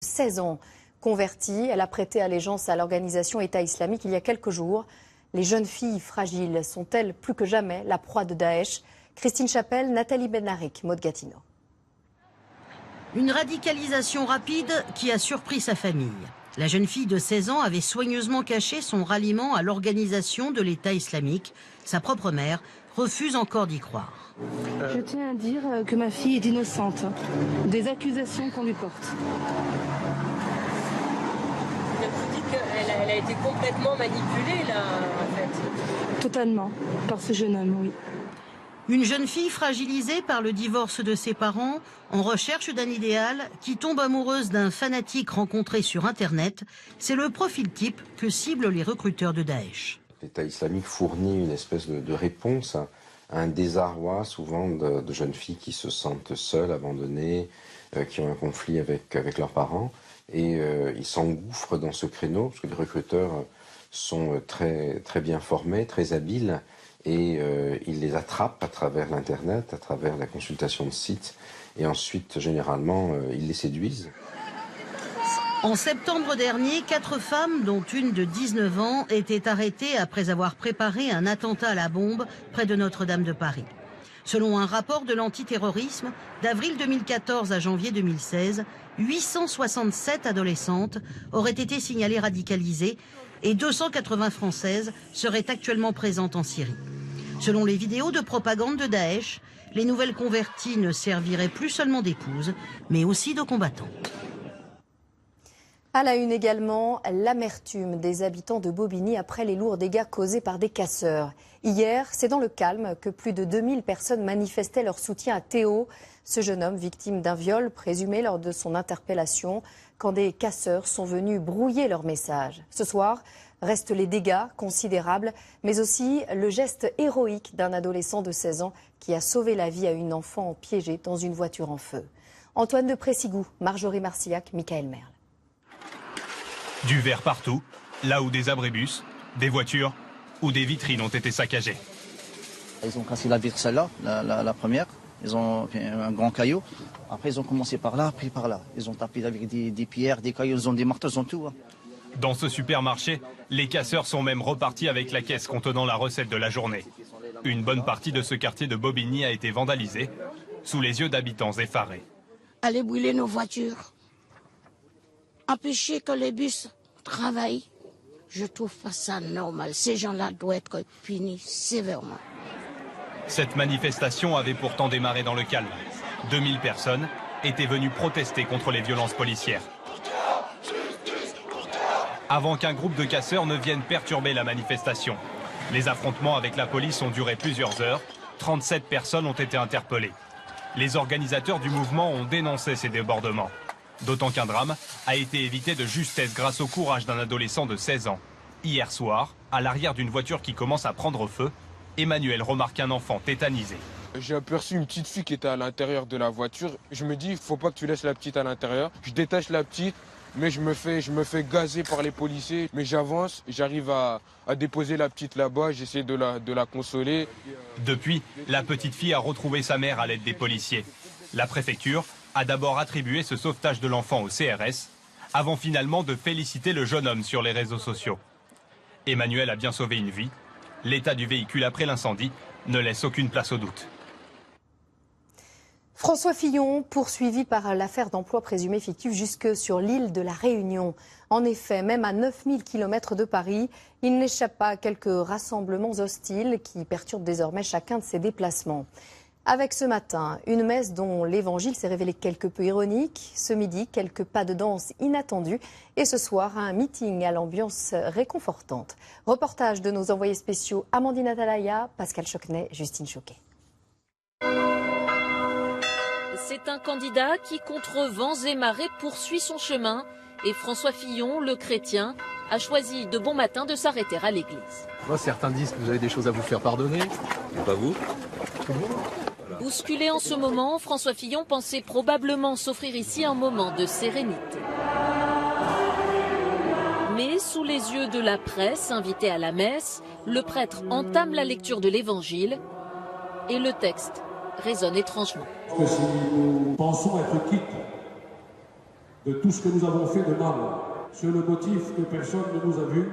16 ans. Convertie, elle a prêté allégeance à l'organisation État islamique il y a quelques jours. Les jeunes filles fragiles sont-elles plus que jamais la proie de Daesh? Christine Chapelle, Nathalie Benarek, Maud Gatineau. Une radicalisation rapide qui a surpris sa famille. La jeune fille de 16 ans avait soigneusement caché son ralliement à l'organisation de l'État islamique. Sa propre mère refuse encore d'y croire. Je tiens à dire que ma fille est innocente des accusations qu'on lui porte. Vous dites qu'elle a été complètement manipulée là, en fait. Totalement, par ce jeune homme, oui. Une jeune fille fragilisée par le divorce de ses parents, en recherche d'un idéal, qui tombe amoureuse d'un fanatique rencontré sur Internet, c'est le profil type que ciblent les recruteurs de Daesh. L'État islamique fournit une espèce de réponse à un désarroi souvent de jeunes filles qui se sentent seules, abandonnées, qui ont un conflit avec leurs parents. Et ils s'engouffrent dans ce créneau, parce que les recruteurs sont très, très bien formés, très habiles, et ils les attrapent à travers l'Internet, à travers la consultation de sites, et ensuite, généralement, ils les séduisent. En septembre dernier, 4 femmes, dont une de 19 ans, étaient arrêtées après avoir préparé un attentat à la bombe près de Notre-Dame de Paris. Selon un rapport de l'antiterrorisme, d'avril 2014 à janvier 2016, 867 adolescentes auraient été signalées radicalisées et 280 Françaises seraient actuellement présentes en Syrie. Selon les vidéos de propagande de Daesh, les nouvelles converties ne serviraient plus seulement d'épouses, mais aussi de combattantes. À la une également, l'amertume des habitants de Bobigny après les lourds dégâts causés par des casseurs. Hier, c'est dans le calme que plus de 2000 personnes manifestaient leur soutien à Théo, ce jeune homme victime d'un viol présumé lors de son interpellation, quand des casseurs sont venus brouiller leur message. Ce soir, restent les dégâts considérables, mais aussi le geste héroïque d'un adolescent de 16 ans qui a sauvé la vie à une enfant piégée dans une voiture en feu. Antoine de Pressigou, Marjorie Marcillac, Michael Merle. Du verre partout, là où des abribus, des voitures ou des vitrines ont été saccagées. Ils ont cassé la vitre, celle-là, la première. Ils ont fait un grand caillou. Après, ils ont commencé par là, puis par là. Ils ont tapé avec des pierres, des cailloux, ils ont des marteaux, ils ont tout. Dans ce supermarché, les casseurs sont même repartis avec la caisse contenant la recette de la journée. Une bonne partie de ce quartier de Bobigny a été vandalisée, sous les yeux d'habitants effarés. Allez brûler nos voitures, empêcher que les bus travaillent. Je trouve pas ça normal. Ces gens-là doivent être punis sévèrement. Cette manifestation avait pourtant démarré dans le calme. 2000 personnes étaient venues protester contre les violences policières. Avant qu'un groupe de casseurs ne vienne perturber la manifestation. Les affrontements avec la police ont duré plusieurs heures. 37 personnes ont été interpellées. Les organisateurs du mouvement ont dénoncé ces débordements. D'autant qu'un drame a été évité de justesse grâce au courage d'un adolescent de 16 ans. Hier soir, à l'arrière d'une voiture qui commence à prendre feu, Emmanuel remarque un enfant tétanisé. J'ai aperçu une petite fille qui était à l'intérieur de la voiture. Je me dis, il ne faut pas que tu laisses la petite à l'intérieur. Je détache la petite, mais je me fais gazer par les policiers. Mais j'avance, j'arrive à déposer la petite là-bas, j'essaie de la consoler. Depuis, la petite fille a retrouvé sa mère à l'aide des policiers. La préfecture a d'abord attribué ce sauvetage de l'enfant au CRS, avant finalement de féliciter le jeune homme sur les réseaux sociaux. Emmanuel a bien sauvé une vie. L'état du véhicule après l'incendie ne laisse aucune place au doute. François Fillon, poursuivi par l'affaire d'emploi présumé fictif jusque sur l'île de la Réunion. En effet, même à 9000 km de Paris, il n'échappe pas à quelques rassemblements hostiles qui perturbent désormais chacun de ses déplacements. Avec ce matin, une messe dont l'évangile s'est révélé quelque peu ironique. Ce midi, quelques pas de danse inattendus. Et ce soir, un meeting à l'ambiance réconfortante. Reportage de nos envoyés spéciaux Amandine Atalaya, Pascal Chocnet, Justine Choquet. C'est un candidat qui, contre vents et marées, poursuit son chemin. Et François Fillon, le chrétien, a choisi de bon matin de s'arrêter à l'église. Moi, certains disent que vous avez des choses à vous faire pardonner. Pas vous. Bousculé en ce moment, François Fillon pensait probablement s'offrir ici un moment de sérénité. Mais sous les yeux de la presse invitée à la messe, le prêtre entame la lecture de l'évangile et le texte résonne étrangement. Parce que si nous pensons être quittes de tout ce que nous avons fait de mal. Sur le motif que personne ne nous a vus,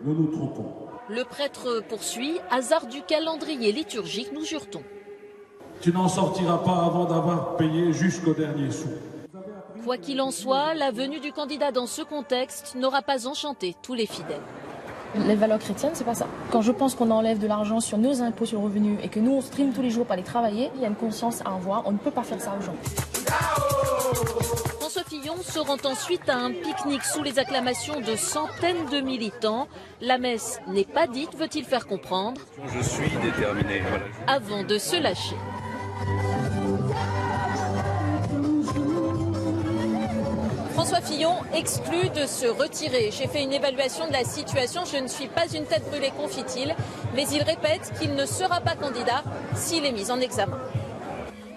nous nous trompons. Le prêtre poursuit, hasard du calendrier liturgique, nous jure-t-on. Tu n'en sortiras pas avant d'avoir payé jusqu'au dernier sou. Quoi qu'il en soit, la venue du candidat dans ce contexte n'aura pas enchanté tous les fidèles. Les valeurs chrétiennes, c'est pas ça. Quand je pense qu'on enlève de l'argent sur nos impôts sur le revenu et que nous, on stream tous les jours pour aller travailler, il y a une conscience à avoir. On ne peut pas faire ça aux gens. François Fillon se rend ensuite à un pique-nique sous les acclamations de centaines de militants. La messe n'est pas dite, veut-il faire comprendre. Je suis déterminé. Voilà. Avant de se lâcher. François Fillon exclut de se retirer. J'ai fait une évaluation de la situation, je ne suis pas une tête brûlée, confie-t-il, mais il répète qu'il ne sera pas candidat s'il est mis en examen.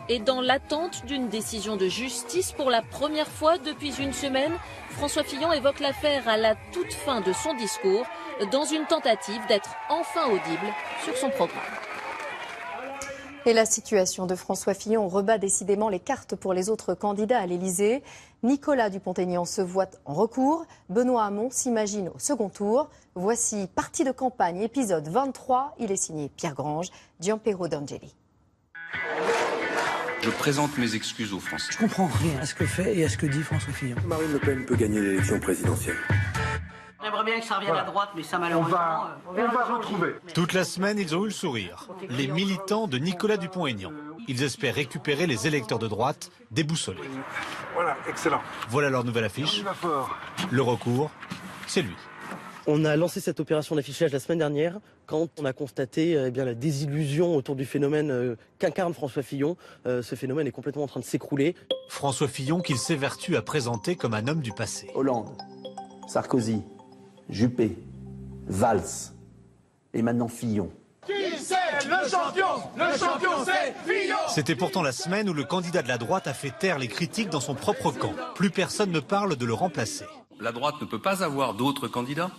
Et dans l'attente d'une décision de justice, pour la première fois depuis une semaine, François Fillon évoque l'affaire à la toute fin de son discours, dans une tentative d'être enfin audible sur son programme. Et la situation de François Fillon rebat décidément les cartes pour les autres candidats à l'Élysée. Nicolas Dupont-Aignan se voit en recours. Benoît Hamon s'imagine au second tour. Voici Partie de campagne, épisode 23. Il est signé Pierre Grange, Gianpiero D'Angeli. Je présente mes excuses aux Français. Je comprends rien à ce que fait et à ce que dit François Fillon. Marine Le Pen peut gagner l'élection présidentielle. J'aimerais bien que ça revienne à droite, mais ça malheureusement... On va retrouver. Toute la semaine, ils ont eu le sourire. Les militants de Nicolas Dupont-Aignan. Ils espèrent récupérer les électeurs de droite déboussolés. Voilà, excellent. Voilà leur nouvelle affiche. Le recours, c'est lui. On a lancé cette opération d'affichage la semaine dernière quand on a constaté la désillusion autour du phénomène qu'incarne François Fillon. Ce phénomène est complètement en train de s'écrouler. François Fillon qu'il s'évertue à présenter comme un homme du passé. Hollande, Sarkozy, Juppé, Valls et maintenant Fillon. Qui c'est le champion? Le champion c'est Fillon. C'était pourtant la semaine où le candidat de la droite a fait taire les critiques dans son propre camp. Plus personne ne parle de le remplacer. La droite ne peut pas avoir d'autres candidats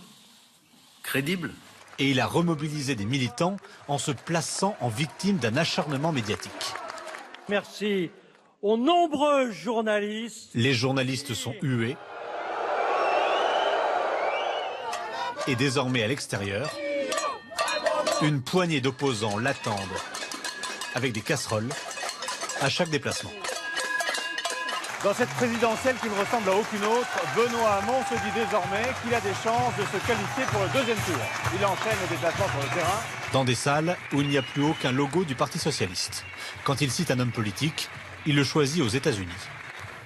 crédibles. Et il a remobilisé des militants en se plaçant en victime d'un acharnement médiatique. Merci aux nombreux journalistes. Les journalistes sont hués. Et désormais à l'extérieur, une poignée d'opposants l'attendent avec des casseroles à chaque déplacement. Dans cette présidentielle qui ne ressemble à aucune autre, Benoît Hamon se dit désormais qu'il a des chances de se qualifier pour le deuxième tour. Il enchaîne les déplacements sur le terrain. Dans des salles où il n'y a plus aucun logo du Parti socialiste. Quand il cite un homme politique, il le choisit aux États-Unis.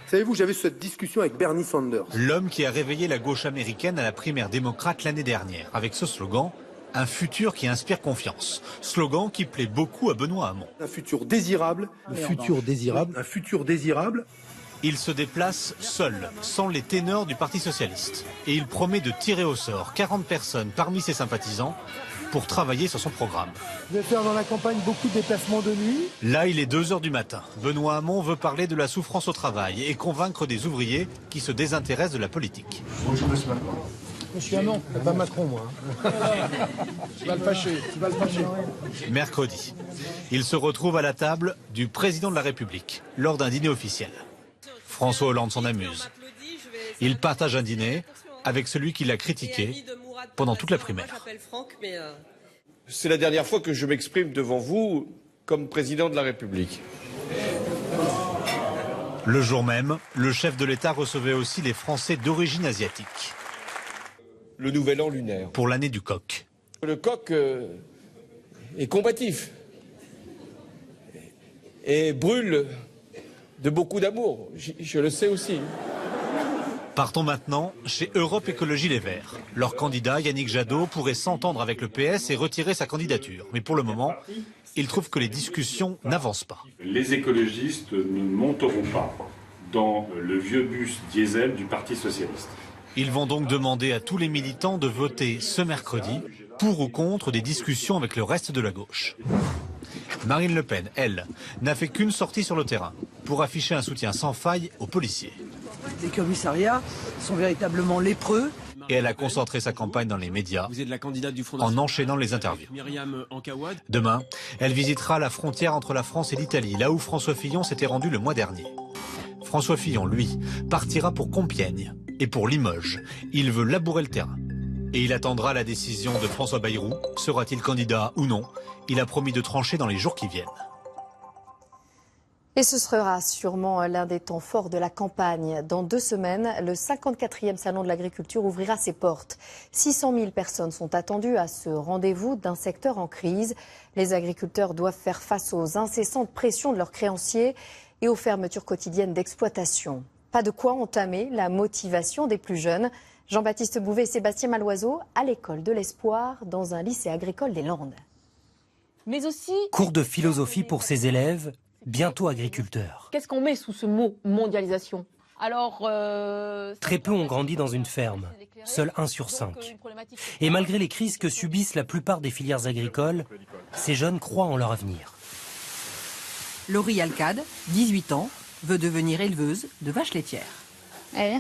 Savez-vous, j'avais cette discussion avec Bernie Sanders. L'homme qui a réveillé la gauche américaine à la primaire démocrate l'année dernière, avec ce slogan « Un futur qui inspire confiance ». Slogan qui plaît beaucoup à Benoît Hamon. Un futur désirable. Un futur désirable. Un futur désirable. Il se déplace seul, sans les ténors du Parti socialiste. Et il promet de tirer au sort 40 personnes parmi ses sympathisants pour travailler sur son programme. Vous allez faire dans la campagne beaucoup de déplacements de nuit. Là, il est 2 h du matin. Benoît Hamon veut parler de la souffrance au travail et convaincre des ouvriers qui se désintéressent de la politique. Bonjour, Monsieur Hamon. Pas Macron, moi. Tu vas le fâcher, Mercredi, il se retrouve à la table du président de la République lors d'un dîner officiel. François Hollande s'en amuse. Il partage un dîner avec celui qui l'a critiqué pendant toute la primaire. C'est la dernière fois que je m'exprime devant vous comme président de la République. Le jour même, le chef de l'État recevait aussi les Français d'origine asiatique. Le nouvel an lunaire. Pour l'année du coq. Le coq est combatif et brûle de beaucoup d'amour. Je le sais aussi. Partons maintenant chez Europe Écologie Les Verts. Leur candidat, Yannick Jadot, pourrait s'entendre avec le PS et retirer sa candidature. Mais pour le moment, il trouve que les discussions n'avancent pas. Les écologistes ne monteront pas dans le vieux bus diesel du Parti socialiste. Ils vont donc demander à tous les militants de voter ce mercredi pour ou contre des discussions avec le reste de la gauche. Marine Le Pen, elle, n'a fait qu'une sortie sur le terrain pour afficher un soutien sans faille aux policiers. Les commissariats sont véritablement lépreux. Et elle a concentré sa campagne dans les médias en enchaînant les interviews. Demain, elle visitera la frontière entre la France et l'Italie, là où François Fillon s'était rendu le mois dernier. François Fillon, lui, partira pour Compiègne et pour Limoges. Il veut labourer le terrain. Et il attendra la décision de François Bayrou. Sera-t-il candidat ou non? Il a promis de trancher dans les jours qui viennent. Et ce sera sûrement l'un des temps forts de la campagne. Dans 2 semaines, le 54e Salon de l'agriculture ouvrira ses portes. 600 000 personnes sont attendues à ce rendez-vous d'un secteur en crise. Les agriculteurs doivent faire face aux incessantes pressions de leurs créanciers et aux fermetures quotidiennes d'exploitation. Pas de quoi entamer la motivation des plus jeunes. Jean-Baptiste Bouvet et Sébastien Maloiseau à l'école de l'Espoir dans un lycée agricole des Landes. Mais aussi... Cours de philosophie pour ces élèves, bientôt agriculteurs. Qu'est-ce qu'on met sous ce mot mondialisation? Alors, très peu ont grandi dans une ferme, seul 1 sur 5. Et malgré les crises que subissent la plupart des filières agricoles, ces jeunes croient en leur avenir. Laurie Alcade, 18 ans, veut devenir éleveuse de vaches laitières. Allez.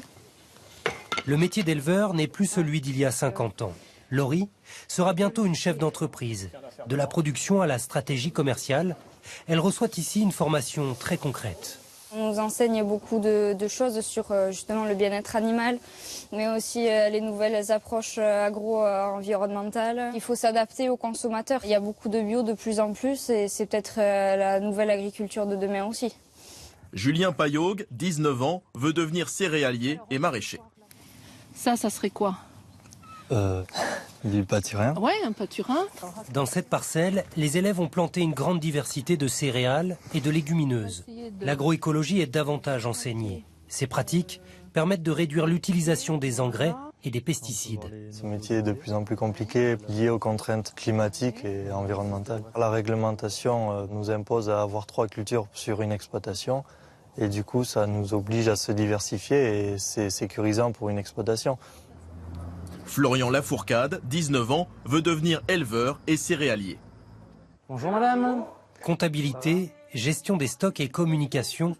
Le métier d'éleveur n'est plus celui d'il y a 50 ans. Laurie sera bientôt une chef d'entreprise. De la production à la stratégie commerciale, elle reçoit ici une formation très concrète. On nous enseigne beaucoup de choses sur justement le bien-être animal, mais aussi les nouvelles approches agro-environnementales. Il faut s'adapter aux consommateurs. Il y a beaucoup de bio de plus en plus et c'est peut-être la nouvelle agriculture de demain aussi. Julien Payogue, 19 ans, veut devenir céréalier et maraîcher. ça serait quoi? Du pâturin. Ouais, un pâturin. Dans cette parcelle, les élèves ont planté une grande diversité de céréales et de légumineuses. L'agroécologie est davantage enseignée. Ces pratiques permettent de réduire l'utilisation des engrais et des pesticides. Ce métier est de plus en plus compliqué, lié aux contraintes climatiques et environnementales. La réglementation nous impose à avoir 3 cultures sur une exploitation et du coup ça nous oblige à se diversifier et c'est sécurisant pour une exploitation. Florian Lafourcade, 19 ans, veut devenir éleveur et céréalier. Bonjour madame. Comptabilité, gestion des stocks et communication.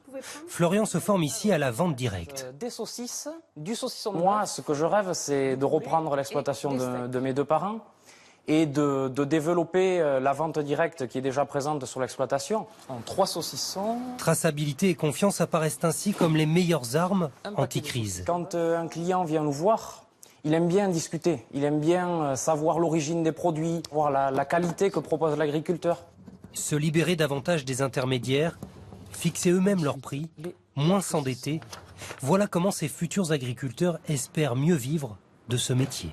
Florian se forme ici à la vente directe. Des saucisses, du saucisson. Moi, ce que je rêve, c'est de reprendre l'exploitation de mes 2 parents et de développer la vente directe qui est déjà présente sur l'exploitation. 3 saucissons. Traçabilité et confiance apparaissent ainsi comme les meilleures armes anti-crise. Quand un client vient nous voir, il aime bien discuter, il aime bien savoir l'origine des produits, voir la qualité que propose l'agriculteur. Se libérer davantage des intermédiaires, fixer eux-mêmes leurs prix, moins s'endetter, voilà comment ces futurs agriculteurs espèrent mieux vivre de ce métier.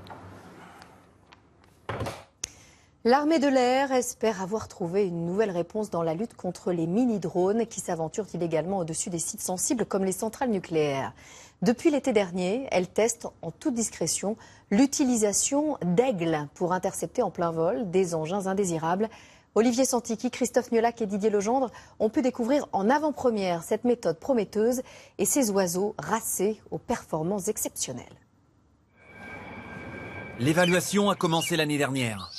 L'armée de l'air espère avoir trouvé une nouvelle réponse dans la lutte contre les mini-drones qui s'aventurent illégalement au-dessus des sites sensibles comme les centrales nucléaires. Depuis l'été dernier, elle teste en toute discrétion l'utilisation d'aigles pour intercepter en plein vol des engins indésirables. Olivier Santiki, Christophe Niolac et Didier Legendre ont pu découvrir en avant-première cette méthode prometteuse et ces oiseaux racés aux performances exceptionnelles. L'évaluation a commencé l'année dernière.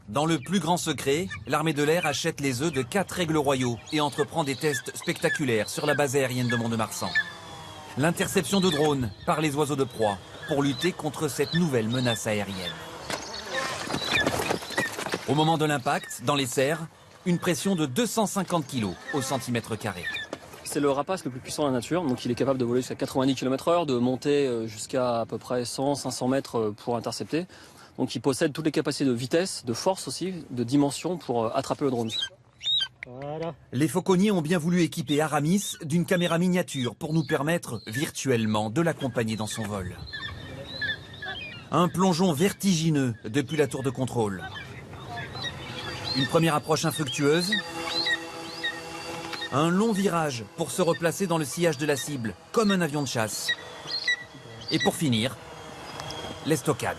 Dans le plus grand secret, l'armée de l'air achète les œufs de 4 aigles royaux et entreprend des tests spectaculaires sur la base aérienne de Mont-de-Marsan. L'interception de drones par les oiseaux de proie pour lutter contre cette nouvelle menace aérienne. Au moment de l'impact, dans les serres, une pression de 250 kg au centimètre carré. C'est le rapace le plus puissant de la nature, donc il est capable de voler jusqu'à 90 km/h, de monter jusqu'à à peu près 100-500 mètres pour intercepter. Donc il possède toutes les capacités de vitesse, de force aussi, de dimension pour attraper le drone. Voilà. Les fauconniers ont bien voulu équiper Aramis d'une caméra miniature pour nous permettre virtuellement de l'accompagner dans son vol. Un plongeon vertigineux depuis la tour de contrôle. Une première approche infructueuse. Un long virage pour se replacer dans le sillage de la cible, comme un avion de chasse. Et pour finir, l'estocade.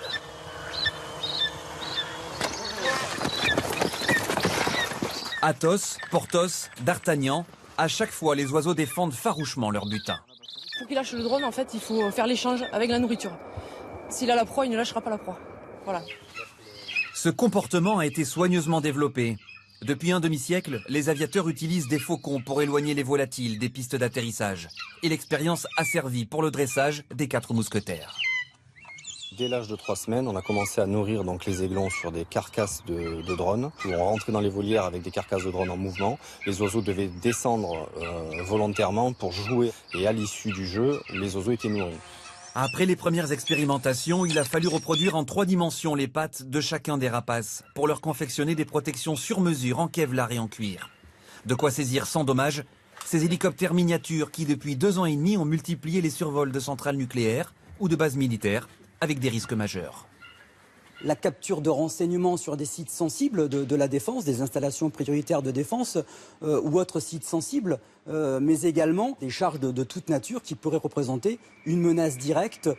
Athos, Porthos, D'Artagnan, à chaque fois les oiseaux défendent farouchement leur butin. Pour qu'il lâche le drone, en fait, il faut faire l'échange avec la nourriture. S'il a la proie, il ne lâchera pas la proie. Voilà. Ce comportement a été soigneusement développé. Depuis un demi-siècle, les aviateurs utilisent des faucons pour éloigner les volatiles des pistes d'atterrissage. Et l'expérience a servi pour le dressage des 4 mousquetaires. Dès l'âge de 3 semaines, on a commencé à nourrir donc les aiglons sur des carcasses de drones. On rentrait dans les volières avec des carcasses de drones en mouvement. Les oiseaux devaient descendre volontairement pour jouer. Et à l'issue du jeu, les oiseaux étaient nourris. Après les premières expérimentations, il a fallu reproduire en 3 dimensions les pattes de chacun des rapaces pour leur confectionner des protections sur mesure en kevlar et en cuir. De quoi saisir sans dommage ces hélicoptères miniatures qui, depuis 2 ans et demi, ont multiplié les survols de centrales nucléaires ou de bases militaires avec des risques majeurs. La capture de renseignements sur des sites sensibles de la défense, des installations prioritaires de défense ou autres sites sensibles, mais également des charges de toute nature qui pourraient représenter une menace directe,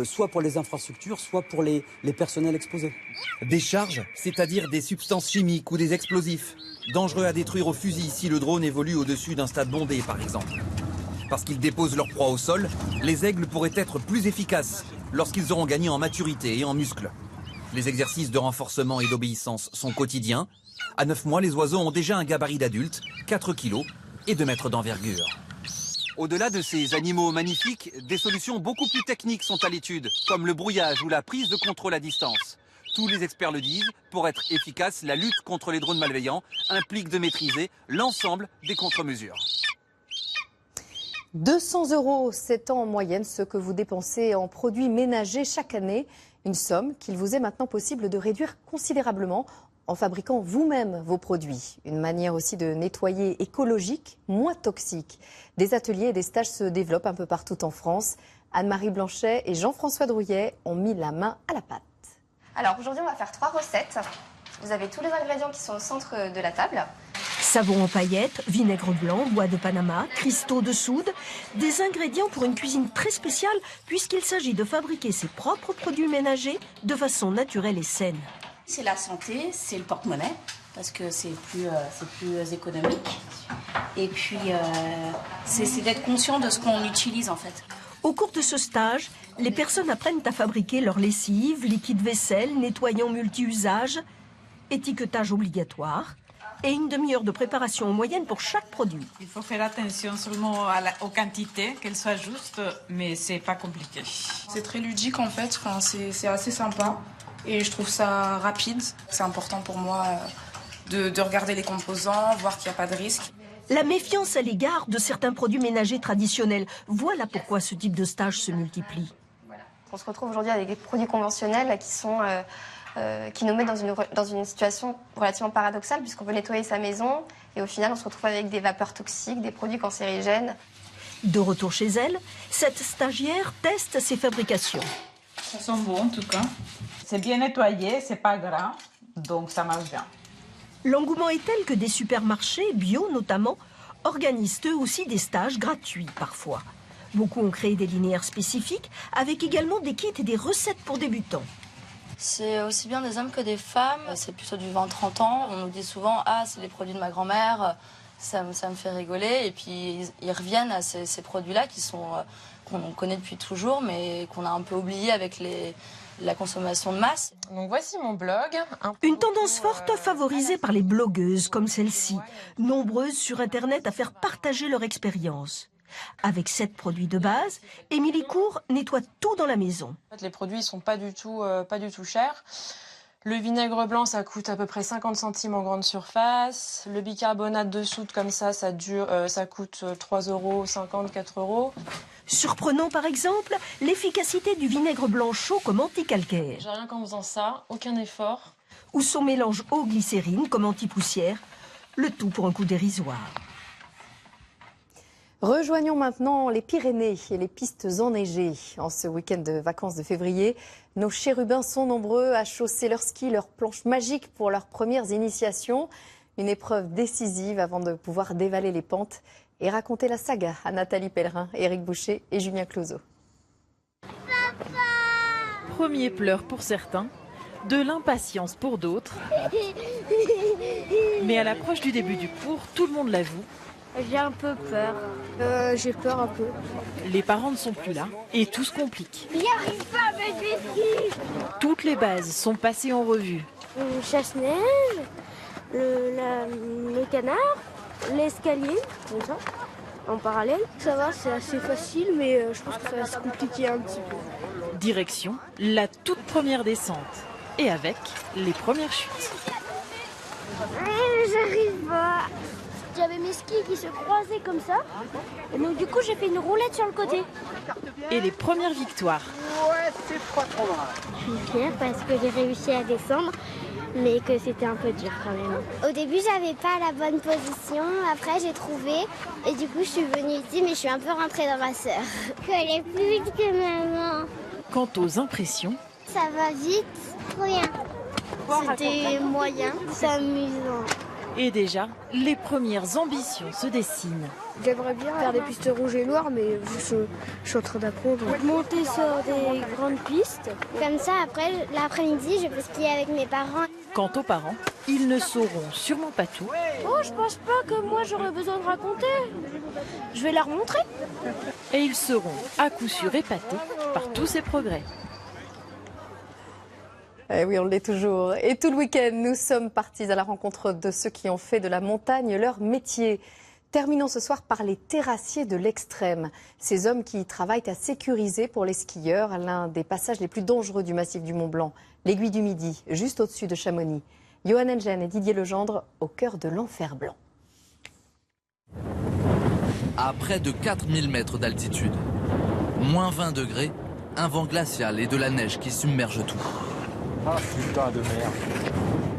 soit pour les infrastructures, soit pour les personnels exposés. Des charges, c'est-à-dire des substances chimiques ou des explosifs, dangereux à détruire au fusil si le drone évolue au-dessus d'un stade bondé par exemple. Parce qu'ils déposent leur proie au sol, les aigles pourraient être plus efficaces lorsqu'ils auront gagné en maturité et en muscles. Les exercices de renforcement et d'obéissance sont quotidiens. À 9 mois, les oiseaux ont déjà un gabarit d'adulte, 4 kilos et 2 mètres d'envergure. Au-delà de ces animaux magnifiques, des solutions beaucoup plus techniques sont à l'étude, comme le brouillage ou la prise de contrôle à distance. Tous les experts le disent, pour être efficace, la lutte contre les drones malveillants implique de maîtriser l'ensemble des contre-mesures. 200 €, c'est en moyenne ce que vous dépensez en produits ménagers chaque année. Une somme qu'il vous est maintenant possible de réduire considérablement en fabriquant vous-même vos produits. Une manière aussi de nettoyer écologique, moins toxique. Des ateliers et des stages se développent un peu partout en France. Anne-Marie Blanchet et Jean-François Drouillet ont mis la main à la pâte. Alors aujourd'hui, on va faire 3 recettes. Vous avez tous les ingrédients qui sont au centre de la table. Savon en paillettes, vinaigre blanc, bois de Panama, cristaux de soude, des ingrédients pour une cuisine très spéciale puisqu'il s'agit de fabriquer ses propres produits ménagers de façon naturelle et saine. C'est la santé, c'est le porte-monnaie parce que c'est plus économique et puis c'est d'être conscient de ce qu'on utilise en fait. Au cours de ce stage, les personnes apprennent à fabriquer leur lessive, liquide vaisselle, nettoyant multi-usage, étiquetage obligatoire et une demi-heure de préparation en moyenne pour chaque produit. Il faut faire attention seulement aux quantités, qu'elles soient justes, mais c'est pas compliqué. C'est très ludique en fait, c'est assez sympa et je trouve ça rapide. C'est important pour moi de regarder les composants, voir qu'il n'y a pas de risque. La méfiance à l'égard de certains produits ménagers traditionnels, voilà pourquoi ce type de stage se multiplie. On se retrouve aujourd'hui avec des produits conventionnels qui nous mettent dans une situation relativement paradoxale puisqu'on veut nettoyer sa maison et au final on se retrouve avec des vapeurs toxiques, des produits cancérigènes. De retour chez elle, cette stagiaire teste ses fabrications. Ça sent bon en tout cas. C'est bien nettoyé, c'est pas gras, donc ça marche bien. L'engouement est tel que des supermarchés, bio notamment, organisent eux aussi des stages gratuits parfois. Beaucoup ont créé des linéaires spécifiques avec également des kits et des recettes pour débutants. C'est aussi bien des hommes que des femmes. C'est plutôt du 20-30 ans. On nous dit souvent « Ah, c'est les produits de ma grand-mère, ça me fait rigoler ». Et puis ils reviennent à ces produits-là qu'on connaît depuis toujours, mais qu'on a un peu oubliés avec la consommation de masse. Donc voici mon blog. Une tendance forte favorisée par les blogueuses comme celle-ci, nombreuses sur Internet à faire partager leur expérience. Avec 7 produits de base, Émilie Cour nettoie tout dans la maison. Les produits ne sont pas du tout chers. Le vinaigre blanc, ça coûte à peu près 50 centimes en grande surface. Le bicarbonate de soude comme ça coûte 3,50 €, 4 €. Surprenant par exemple, l'efficacité du vinaigre blanc chaud comme anti-calcaire. J'ai rien qu'en faisant ça, aucun effort. Ou son mélange eau-glycérine comme anti-poussière, le tout pour un coût dérisoire. Rejoignons maintenant les Pyrénées et les pistes enneigées. En ce week-end de vacances de février, nos chérubins sont nombreux à chausser leurs skis, leurs planches magiques pour leurs premières initiations. Une épreuve décisive avant de pouvoir dévaler les pentes et raconter la saga à Nathalie Pellerin, Éric Boucher et Julien Clouzot. Premier pleur pour certains, de l'impatience pour d'autres. Mais à l'approche du début du cours, tout le monde l'avoue. J'ai un peu peur. J'ai peur un peu. Les parents ne sont plus là et tout se complique. J'y arrive pas avec les skis. Toutes les bases sont passées en revue. Chasse-neige, le canard, l'escalier, comme ça, en parallèle. Ça va, c'est assez facile, mais je pense que ça va se compliquer un petit peu. Direction la toute première descente. Et avec les premières chutes. J'arrive pas. J'avais mes skis qui se croisaient comme ça. Et donc du coup j'ai fait une roulette sur le côté. Et les premières victoires. Ouais, c'est pas trop grave. Je suis fière parce que j'ai réussi à descendre, mais que c'était un peu dur quand même. Au début j'avais pas la bonne position, après j'ai trouvé. Et du coup je suis venue ici, mais je suis un peu rentrée dans ma sœur. Elle est plus vite que maman. Quant aux impressions... Ça va vite, trop bien. C'était moyen, c'est amusant. Et déjà, les premières ambitions se dessinent. J'aimerais bien faire des pistes rouges et noires, mais je suis en train d'apprendre. Monter sur des grandes pistes. Comme ça, après, l'après-midi, je peux skier avec mes parents. Quant aux parents, ils ne sauront sûrement pas tout. Oh, je pense pas que moi j'aurais besoin de raconter. Je vais leur montrer. Et ils seront à coup sûr épatés par tous ces progrès. Eh oui, on l'est toujours. Et tout le week-end, nous sommes partis à la rencontre de ceux qui ont fait de la montagne leur métier. Terminons ce soir par les terrassiers de l'extrême. Ces hommes qui travaillent à sécuriser pour les skieurs l'un des passages les plus dangereux du massif du Mont-Blanc, l'Aiguille du Midi, juste au-dessus de Chamonix. Johan Engen et Didier Legendre au cœur de l'enfer blanc. À près de 4000 mètres d'altitude, moins 20 degrés, un vent glacial et de la neige qui submerge tout. Ah putain de merde.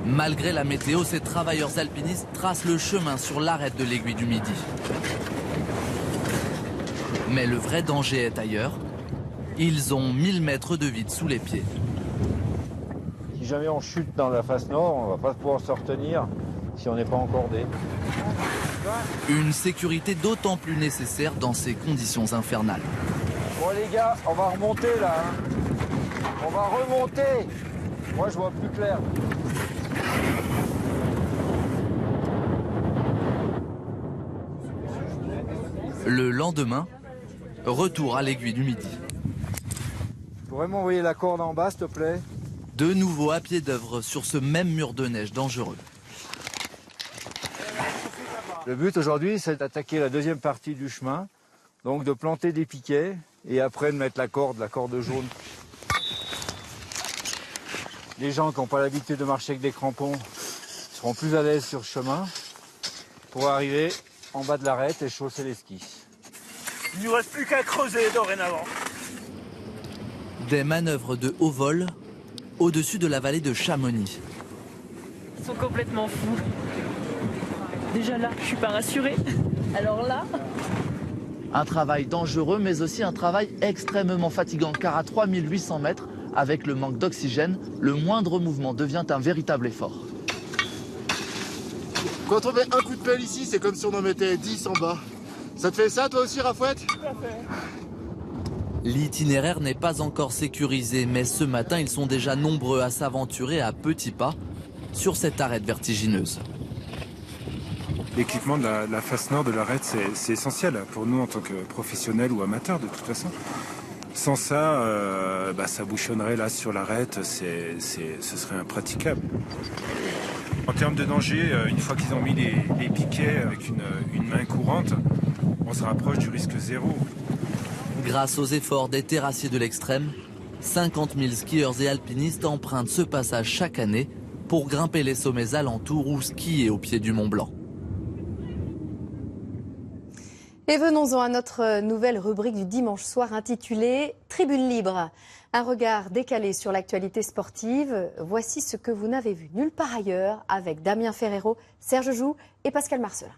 Malgré la météo, ces travailleurs alpinistes tracent le chemin sur l'arête de l'Aiguille du Midi. Mais le vrai danger est ailleurs. Ils ont 1000 mètres de vide sous les pieds. Si jamais on chute dans la face nord, on va pas pouvoir se retenir si on n'est pas encordé. Une sécurité d'autant plus nécessaire dans ces conditions infernales. Bon les gars, on va remonter là. On va remonter. Moi je vois plus clair. Le lendemain, retour à l'Aiguille du Midi. Pourrais m'envoyer la corde en bas s'il te plaît? De nouveau à pied d'œuvre sur ce même mur de neige dangereux. Le but aujourd'hui c'est d'attaquer la deuxième partie du chemin, donc de planter des piquets et après de mettre la corde jaune. Les gens qui n'ont pas l'habitude de marcher avec des crampons seront plus à l'aise sur ce chemin pour arriver en bas de l'arête et chausser les skis. Il ne nous reste plus qu'à creuser dorénavant. Des manœuvres de haut vol au-dessus de la vallée de Chamonix. Ils sont complètement fous. Déjà là, je suis pas rassurée. Alors là... Un travail dangereux mais aussi un travail extrêmement fatigant car à 3800 mètres, avec le manque d'oxygène, le moindre mouvement devient un véritable effort. Quand on met un coup de pelle ici, c'est comme si on en mettait 10 en bas. Ça te fait ça toi aussi, Rafouette? Tout à fait. L'itinéraire n'est pas encore sécurisé, mais ce matin, ils sont déjà nombreux à s'aventurer à petits pas sur cette arête vertigineuse. L'équipement de la face nord de l'arête, c'est essentiel pour nous en tant que professionnels ou amateurs de toute façon. Sans ça, ça bouchonnerait là sur l'arête, ce serait impraticable. En termes de danger, une fois qu'ils ont mis les piquets avec une main courante, on se rapproche du risque zéro. Grâce aux efforts des terrassiers de l'extrême, 50 000 skieurs et alpinistes empruntent ce passage chaque année pour grimper les sommets alentours ou skier au pied du Mont Blanc. Et venons-en à notre nouvelle rubrique du dimanche soir intitulée « Tribune libre ». Un regard décalé sur l'actualité sportive. Voici ce que vous n'avez vu nulle part ailleurs avec Damien Ferrero, Serge Joux et Pascal Marcelin.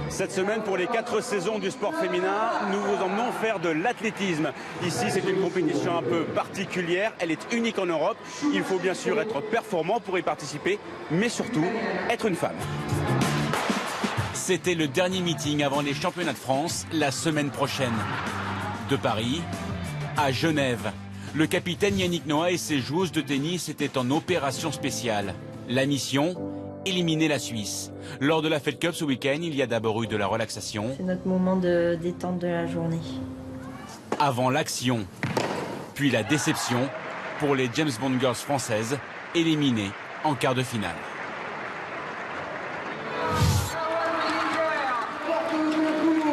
Cette semaine, pour les 4 saisons du sport féminin, nous vous emmenons faire de l'athlétisme. Ici, c'est une compétition un peu particulière. Elle est unique en Europe. Il faut bien sûr être performant pour y participer, mais surtout, être une femme. C'était le dernier meeting avant les championnats de France, la semaine prochaine. De Paris à Genève, le capitaine Yannick Noah et ses joueuses de tennis étaient en opération spéciale. La mission ? Éliminer la Suisse. Lors de la Fed Cup ce week-end, il y a d'abord eu de la relaxation. C'est notre moment de détente de la journée. Avant l'action, puis la déception pour les James Bond Girls françaises, éliminées en quart de finale.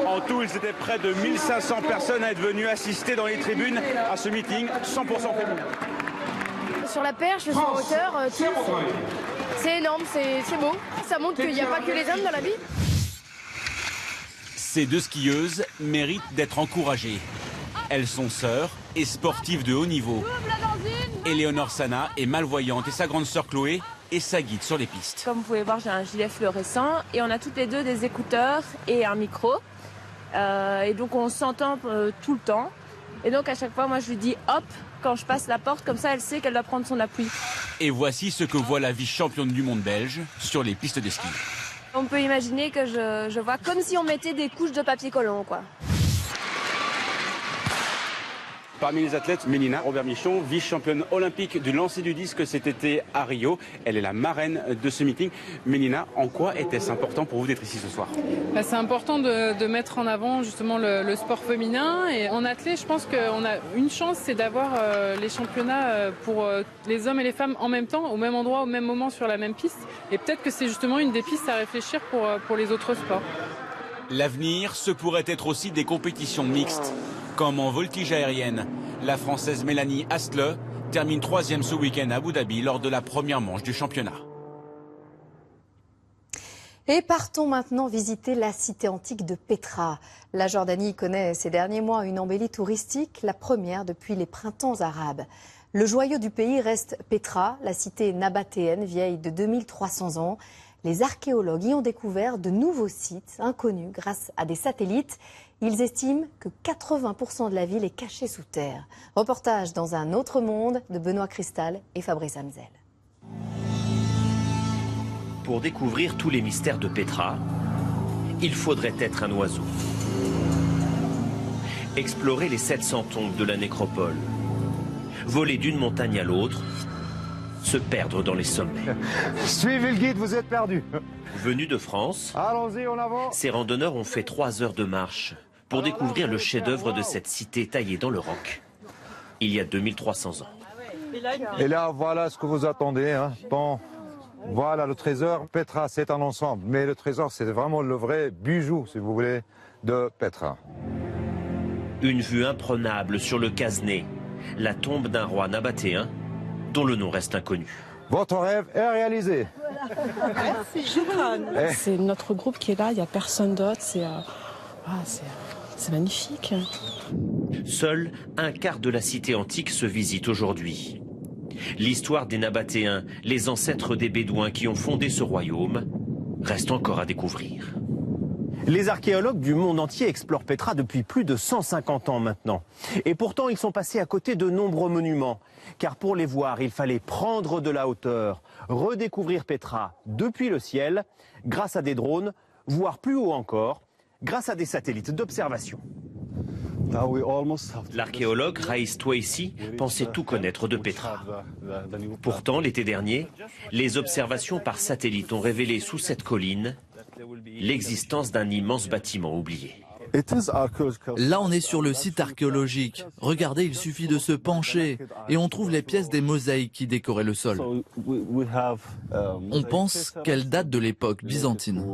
En tout, ils étaient près de 1500 personnes à être venues assister dans les tribunes à ce meeting 100% féminin. Sur la perche, le saut en hauteur, c'est énorme, c'est beau. Ça montre qu'il n'y a pas que les hommes dans la vie. Ces deux skieuses méritent d'être encouragées. Elles sont sœurs et sportives de haut niveau. Éléonore Sana est malvoyante et sa grande sœur Chloé est sa guide sur les pistes. Comme vous pouvez voir, j'ai un gilet fluorescent et on a toutes les deux des écouteurs et un micro. Et donc on s'entend tout le temps. Et donc à chaque fois, moi je lui dis hop quand je passe la porte, comme ça elle sait qu'elle doit prendre son appui. Et voici ce que voit la vice-championne du monde belge sur les pistes de ski. On peut imaginer que je vois comme si on mettait des couches de papier collant, quoi. Parmi les athlètes, Mélina Robert-Michon, vice-championne olympique du lancer du disque cet été à Rio. Elle est la marraine de ce meeting. Mélina, en quoi était-ce important pour vous d'être ici ce soir? C'est important de mettre en avant justement le sport féminin. Et en athlète, je pense qu'on a une chance, c'est d'avoir les championnats pour les hommes et les femmes en même temps, au même endroit, au même moment, sur la même piste. Et peut-être que c'est justement une des pistes à réfléchir pour les autres sports. L'avenir, ce pourrait être aussi des compétitions mixtes, comme en voltige aérienne. La Française Mélanie Astle termine 3e ce week-end à Abu Dhabi lors de la première manche du championnat. Et partons maintenant visiter la cité antique de Petra. La Jordanie connaît ces derniers mois une embellie touristique, la première depuis les printemps arabes. Le joyau du pays reste Petra, la cité nabatéenne vieille de 2300 ans. Les archéologues y ont découvert de nouveaux sites inconnus grâce à des satellites. Ils estiment que 80% de la ville est cachée sous terre. Reportage dans un autre monde de Benoît Cristal et Fabrice Hamzel. Pour découvrir tous les mystères de Petra, il faudrait être un oiseau. Explorer les 700 tombes de la nécropole. Voler d'une montagne à l'autre. Se perdre dans les sommets. Suivez le guide, vous êtes perdu. Venus de France, allons-y, en avant. Ces randonneurs ont fait 3 heures de marche pour découvrir le chef-d'œuvre de cette cité taillée dans le roc, il y a 2300 ans. Et là, voilà ce que vous attendez. Hein. Bon, voilà le trésor. Petra, c'est un ensemble, mais le trésor, c'est vraiment le vrai bijou, si vous voulez, de Petra. Une vue imprenable sur le Casné, la tombe d'un roi nabatéen dont le nom reste inconnu. Votre rêve est réalisé. Merci. C'est notre groupe qui est là, il n'y a personne d'autre, c'est magnifique. Seul un quart de la cité antique se visite aujourd'hui. L'histoire des Nabatéens, les ancêtres des Bédouins qui ont fondé ce royaume, reste encore à découvrir. Les archéologues du monde entier explorent Petra depuis plus de 150 ans maintenant. Et pourtant, ils sont passés à côté de nombreux monuments. Car pour les voir, il fallait prendre de la hauteur, redécouvrir Petra depuis le ciel, grâce à des drones, voire plus haut encore, grâce à des satellites d'observation. L'archéologue Raïs Touaissi pensait tout connaître de Petra. Pourtant, l'été dernier, les observations par satellite ont révélé sous cette colline l'existence d'un immense bâtiment oublié. Là, on est sur le site archéologique. Regardez, il suffit de se pencher et on trouve les pièces des mosaïques qui décoraient le sol. On pense qu'elles datent de l'époque byzantine.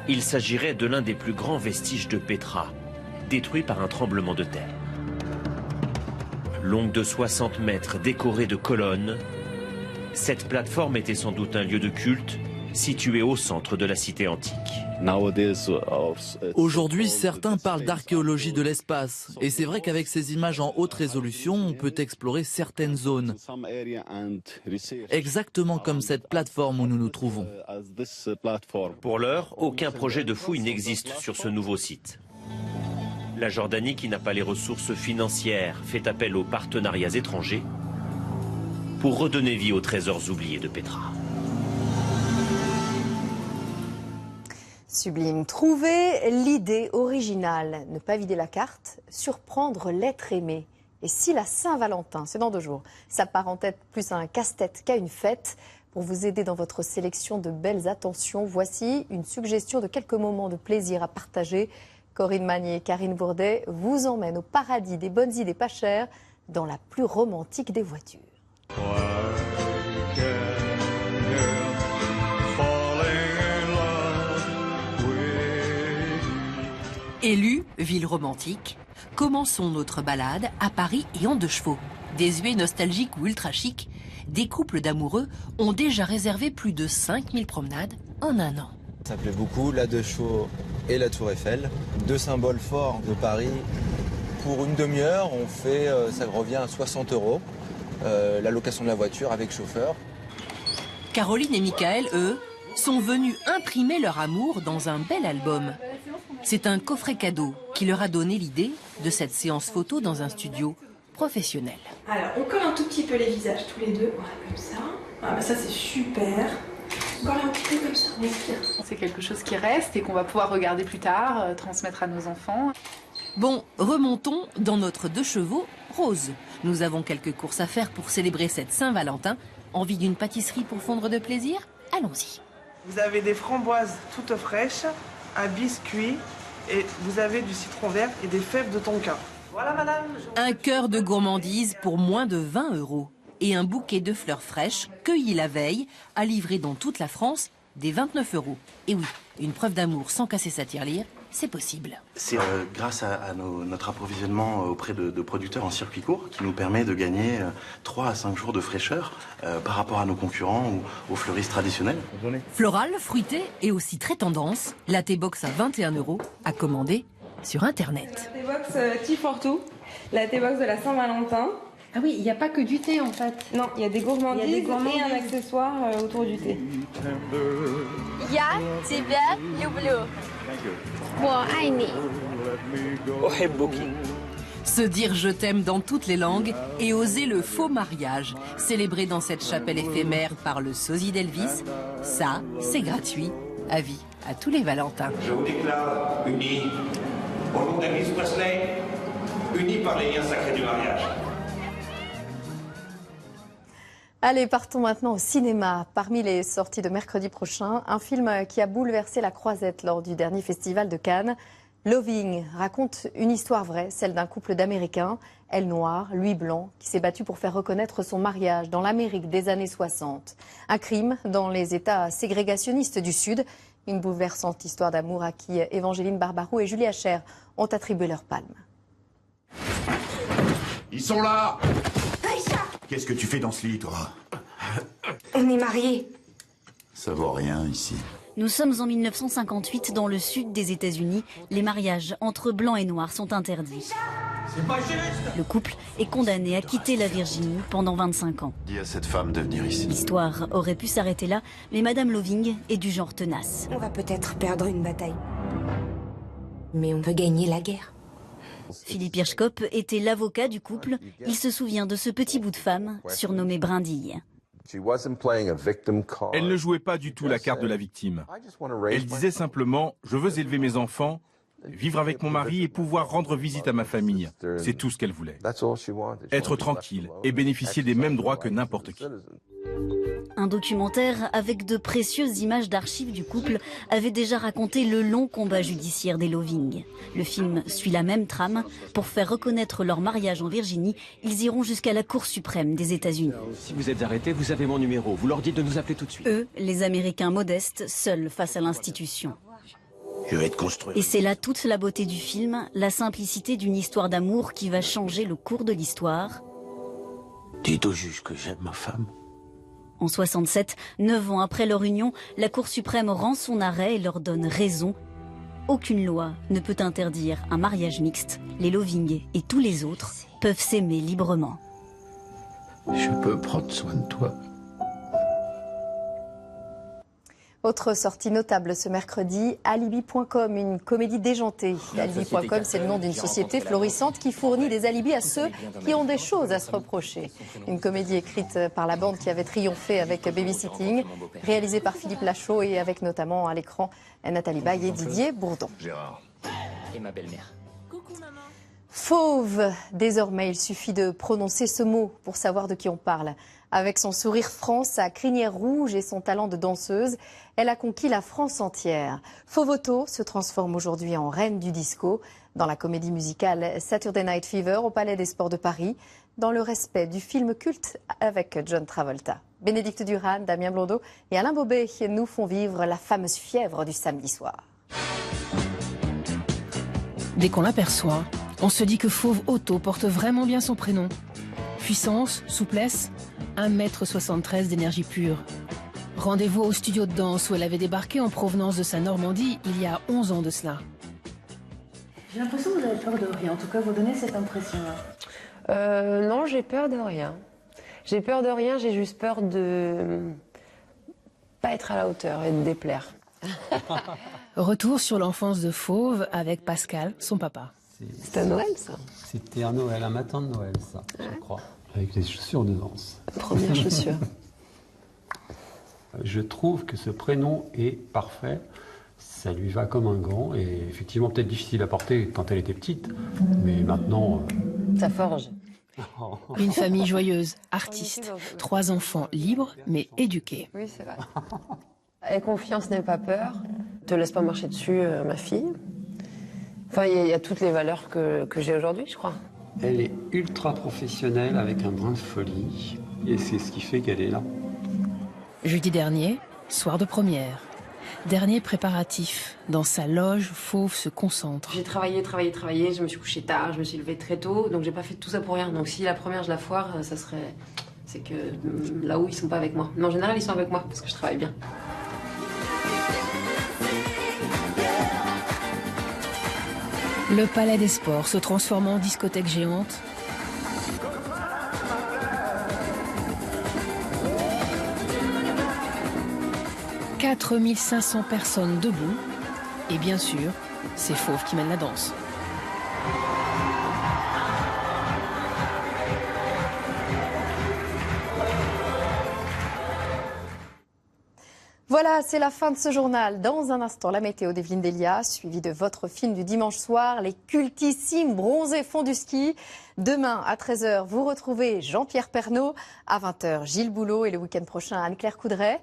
Il s'agirait de l'un des plus grands vestiges de Petra, détruit par un tremblement de terre. Longue de 60 mètres, décorée de colonnes, cette plateforme était sans doute un lieu de culte, situé au centre de la cité antique. Aujourd'hui, certains parlent d'archéologie de l'espace. Et c'est vrai qu'avec ces images en haute résolution, on peut explorer certaines zones. Exactement comme cette plateforme où nous nous trouvons. Pour l'heure, aucun projet de fouille n'existe sur ce nouveau site. La Jordanie, qui n'a pas les ressources financières, fait appel aux partenariats étrangers pour redonner vie aux trésors oubliés de Petra. Sublime. Trouver l'idée originale, ne pas vider la carte, surprendre l'être aimé. Et si la Saint-Valentin, c'est dans 2 jours, s'apparentait plus à un casse-tête qu'à une fête, pour vous aider dans votre sélection de belles attentions, voici une suggestion de quelques moments de plaisir à partager. Corinne Magnier et Karine Bourdet vous emmènent au paradis des bonnes idées pas chères dans la plus romantique des voitures. Élu, ville romantique, commençons notre balade à Paris et en 2 chevaux. Désuets, nostalgiques ou ultra chic, des couples d'amoureux ont déjà réservé plus de 5000 promenades en 1 an. Ça plaît beaucoup, la 2 chevaux et la Tour Eiffel. 2 symboles forts de Paris. Pour une demi-heure, ça revient à 60 €, la location de la voiture avec chauffeur. Caroline et Michael, eux, sont venus imprimer leur amour dans un bel album. C'est un coffret cadeau qui leur a donné l'idée de cette séance photo dans un studio professionnel. Alors, on colle un tout petit peu les visages tous les deux, voilà, comme ça. Ah bah ça c'est super. On colle un petit peu comme ça, on respire. C'est quelque chose qui reste et qu'on va pouvoir regarder plus tard, transmettre à nos enfants. Bon, remontons dans notre 2 chevaux rose. Nous avons quelques courses à faire pour célébrer cette Saint-Valentin. Envie d'une pâtisserie pour fondre de plaisir? Allons-y. Vous avez des framboises toutes fraîches, un biscuit et vous avez du citron vert et des fèves de tonka. Voilà madame. Un cœur de gourmandise pour moins de 20 € et un bouquet de fleurs fraîches cueillies la veille à livrer dans toute la France des 29 €. Et oui, une preuve d'amour sans casser sa tirelire, c'est possible. C'est grâce à notre approvisionnement auprès de producteurs en circuit court qui nous permet de gagner 3 à 5 jours de fraîcheur par rapport à nos concurrents ou aux fleuristes traditionnels. Floral, fruité et aussi très tendance, la T-Box à 21 € à commander sur Internet. La T-Box Tea for Two, la T-Box de la Saint-Valentin. Ah oui, il n'y a pas que du thé en fait. Non, il y a des gourmandises, et un accessoire autour du thé. Я тебя люблю. 我爱你. Se dire je t'aime dans toutes les langues et oser le faux mariage, célébré dans cette chapelle éphémère par le sosie d'Elvis, ça, c'est gratuit. Avis à tous les Valentins. Je vous déclare unis, au nom d'Elvis Presley, unis par les liens sacrés du mariage. Allez, partons maintenant au cinéma. Parmi les sorties de mercredi prochain, un film qui a bouleversé la Croisette lors du dernier festival de Cannes. Loving raconte une histoire vraie, celle d'un couple d'Américains, elle noire, lui blanc, qui s'est battu pour faire reconnaître son mariage dans l'Amérique des années 60. Un crime dans les États ségrégationnistes du Sud. Une bouleversante histoire d'amour à qui Évangeline Barbaroux et Julia Cher ont attribué leur palme. Ils sont là! Qu'est-ce que tu fais dans ce lit, toi? On est mariés. Ça vaut rien ici. Nous sommes en 1958 dans le sud des États-Unis. Les mariages entre blancs et noirs sont interdits. C'est pas juste! Le couple est condamné à quitter la Virginie pendant 25 ans. Dis à cette femme de venir ici. L'histoire aurait pu s'arrêter là, mais Madame Loving est du genre tenace. On va peut-être perdre une bataille. Mais on veut gagner la guerre. Philippe Hirschkopf était l'avocat du couple. Il se souvient de ce petit bout de femme, surnommé Brindille. Elle ne jouait pas du tout la carte de la victime. Elle disait simplement « Je veux élever mes enfants, vivre avec mon mari et pouvoir rendre visite à ma famille ». C'est tout ce qu'elle voulait. Être tranquille et bénéficier des mêmes droits que n'importe qui. Un documentaire avec de précieuses images d'archives du couple avait déjà raconté le long combat judiciaire des Loving. Le film suit la même trame. Pour faire reconnaître leur mariage en Virginie, ils iront jusqu'à la Cour suprême des États-Unis. Si vous êtes arrêtés, vous avez mon numéro. Vous leur dites de nous appeler tout de suite. Eux, les Américains modestes, seuls face à l'institution. Je vais te construire. Et c'est là toute la beauté du film, la simplicité d'une histoire d'amour qui va changer le cours de l'histoire. Dites au juge que j'aime ma femme. En 67, 9 ans après leur union, la Cour suprême rend son arrêt et leur donne raison. Aucune loi ne peut interdire un mariage mixte. Les Loving et tous les autres peuvent s'aimer librement. Je peux prendre soin de toi. Autre sortie notable ce mercredi, Alibi.com, une comédie déjantée. Alibi.com, c'est le nom d'une société florissante qui fournit des alibis à ceux qui ont des choses à se reprocher. Une comédie écrite par la bande qui avait triomphé avec Babysitting, réalisée par Philippe Lachaud et avec notamment à l'écran Nathalie Baye et Didier Bourdon. Gérard et ma belle-mère. Fauve. Désormais, il suffit de prononcer ce mot pour savoir de qui on parle. Avec son sourire franc, sa crinière rouge et son talent de danseuse, elle a conquis la France entière. Fauvoto se transforme aujourd'hui en reine du disco dans la comédie musicale Saturday Night Fever au Palais des Sports de Paris, dans le respect du film culte avec John Travolta. Bénédicte Duran, Damien Blondeau et Alain Bobet nous font vivre la fameuse fièvre du samedi soir. Dès qu'on l'aperçoit, on se dit que Fauve Auto porte vraiment bien son prénom. Puissance, souplesse, 1,73 m d'énergie pure. Rendez-vous au studio de danse où elle avait débarqué en provenance de sa Normandie il y a 11 ans de cela. J'ai l'impression que vous avez peur de rien, en tout cas vous donnez cette impression-là. Non, j'ai peur de rien. J'ai peur de rien, j'ai juste peur de pas être à la hauteur et de déplaire. Retour sur l'enfance de Fauve avec Pascal, son papa. C'était à Noël, ça? C'était à Noël, un matin de Noël, ça, je crois. Avec les chaussures de danse. Première chaussure. Je trouve que ce prénom est parfait. Ça lui va comme un gant et effectivement peut-être difficile à porter quand elle était petite, mais maintenant... Ça forge. Une famille joyeuse, artiste, 3 enfants libres mais éduqués. Oui, c'est vrai. Et confiance n'est pas peur. Te laisse pas marcher dessus, ma fille. Enfin, il y a toutes les valeurs que j'ai aujourd'hui, je crois. Elle est ultra professionnelle avec un brin de folie et c'est ce qui fait qu'elle est là. Jeudi dernier, soir de première. Dernier préparatif. Dans sa loge, Fauve se concentre. J'ai travaillé, je me suis couchée tard, je me suis levée très tôt, donc j'ai pas fait tout ça pour rien. Donc si la première je la foire, ça serait... C'est que là-haut, ils sont pas avec moi. Mais en général, ils sont avec moi parce que je travaille bien. Le Palais des Sports se transforme en discothèque géante. « 4500 personnes debout. Et bien sûr, c'est Fauve qui mène la danse. Voilà, c'est la fin de ce journal. Dans un instant, la météo d'Evelyne Delia, suivie de votre film du dimanche soir, les cultissimes bronzés font du ski. Demain, à 13h, vous retrouvez Jean-Pierre Pernaut. À 20h, Gilles Boulot et le week-end prochain, Anne-Claire Coudray.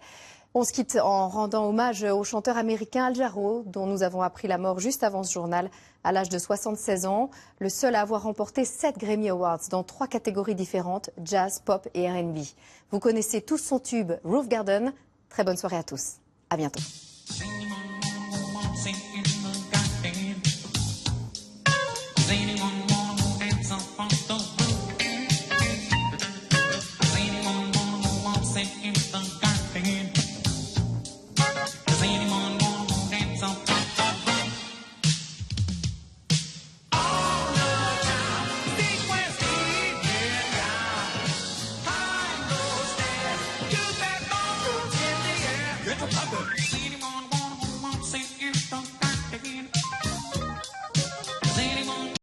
On se quitte en rendant hommage au chanteur américain Al Jarreau, dont nous avons appris la mort juste avant ce journal, à l'âge de 76 ans. Le seul à avoir remporté 7 Grammy Awards dans 3 catégories différentes, jazz, pop et R&B. Vous connaissez tous son tube Roof Garden. Très bonne soirée à tous. À bientôt. Ain't